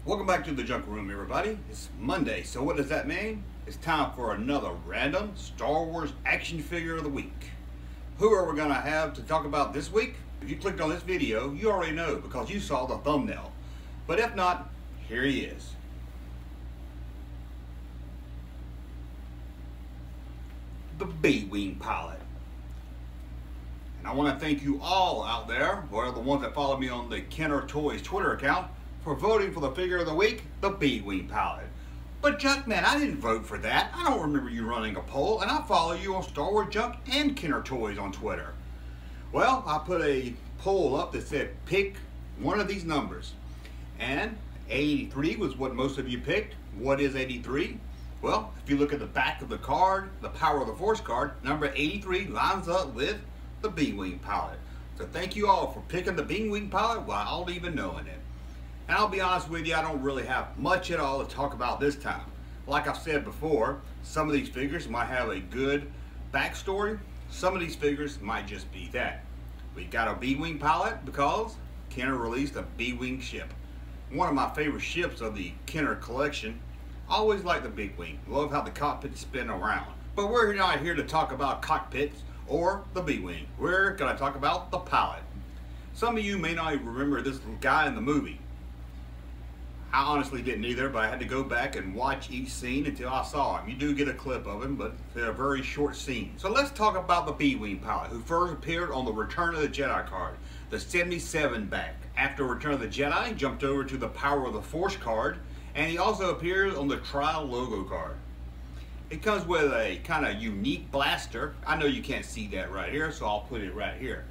Welcome back to the Junk Room, everybody. It's Monday, so what does that mean? It's time for another random Star Wars action figure of the week. Who are we going to have to talk about this week? If you clicked on this video, you already know because you saw the thumbnail. But if not, here he is. The B-Wing pilot. And I want to thank you all out there, or the ones that follow me on the Kenner Toys Twitter account, for voting for the figure of the week, the B-Wing pilot. But Junkman, I didn't vote for that. I don't remember you running a poll, and I follow you on Star Wars Junk and Kenner Toys on Twitter. Well, I put a poll up that said pick one of these numbers. And 83 was what most of you picked. What is 83? Well, if you look at the back of the card, the Power of the Force card, number 83 lines up with the B-Wing pilot. So thank you all for picking the B-Wing pilot without even knowing it. And I'll be honest with you, I don't really have much at all to talk about this time. Like I've said before, some of these figures might have a good backstory. Some of these figures might just be that. We got a B-Wing pilot because Kenner released a B-Wing ship. One of my favorite ships of the Kenner collection. I always like the B-Wing. Love how the cockpits spin around. But we're not here to talk about cockpits or the B-Wing. We're going to talk about the pilot. Some of you may not even remember this guy in the movie. I honestly didn't either, but I had to go back and watch each scene until I saw him. You do get a clip of him, but they're a very short scene. So let's talk about the B-Wing pilot, who first appeared on the Return of the Jedi card, the 77 back. After Return of the Jedi, he jumped over to the Power of the Force card, and he also appears on the Trial logo card. It comes with a kind of unique blaster. I know you can't see that right here, so I'll put it right here.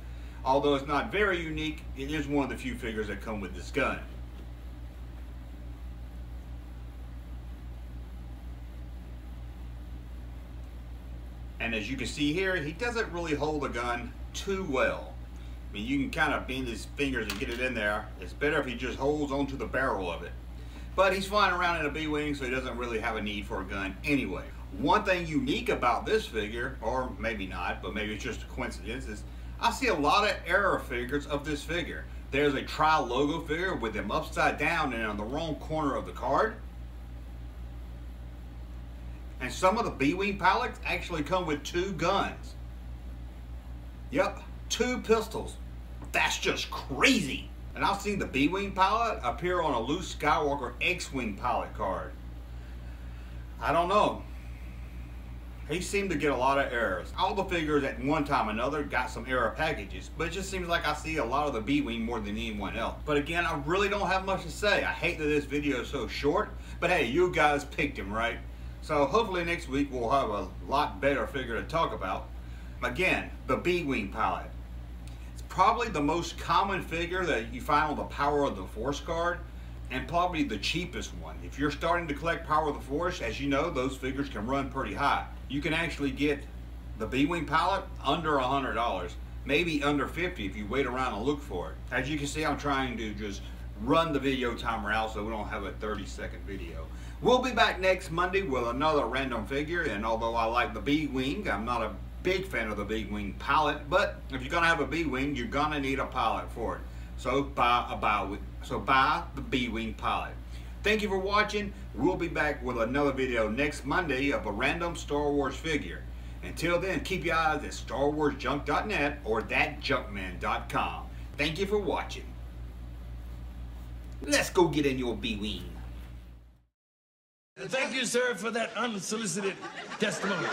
Although it's not very unique, it is one of the few figures that come with this gun. And as you can see here, he doesn't really hold the gun too well. I mean, you can kind of bend his fingers and get it in there. It's better if he just holds onto the barrel of it. But he's flying around in a B-Wing, so he doesn't really have a need for a gun anyway. One thing unique about this figure, or maybe not, but maybe it's just a coincidence, is I see a lot of error figures of this figure. There's a Trial logo figure with them upside down and on the wrong corner of the card. And some of the B-Wing pilots actually come with two guns. Yep, two pistols. That's just crazy. And I've seen the B-Wing pilot appear on a Luke Skywalker X-Wing pilot card. I don't know. He seemed to get a lot of errors. All the figures at one time or another got some error packages, but it just seems like I see a lot of the B-Wing more than anyone else. But again, I really don't have much to say. I hate that this video is so short, but hey, you guys picked him, right? So hopefully next week we'll have a lot better figure to talk about. Again, the B-Wing pilot. It's probably the most common figure that you find on the Power of the Force card, and probably the cheapest one. If you're starting to collect Power of the Force, as you know, those figures can run pretty high. You can actually get the B-Wing pilot under $100, maybe under $50 if you wait around and look for it. As you can see, I'm trying to just run the video timer out so we don't have a 30-second video. We'll be back next Monday with another random figure, and although I like the B-Wing, I'm not a big fan of the B-Wing pilot, but if you're gonna have a B-Wing, you're gonna need a pilot for it. So buy the B-Wing pilot. Thank you for watching. We'll be back with another video next Monday of a random Star Wars figure. Until then, keep your eyes at StarWarsJunk.net or thatjunkman.com. Thank you for watching. Let's go get in your B-Wing. Thank you, sir, for that unsolicited testimony.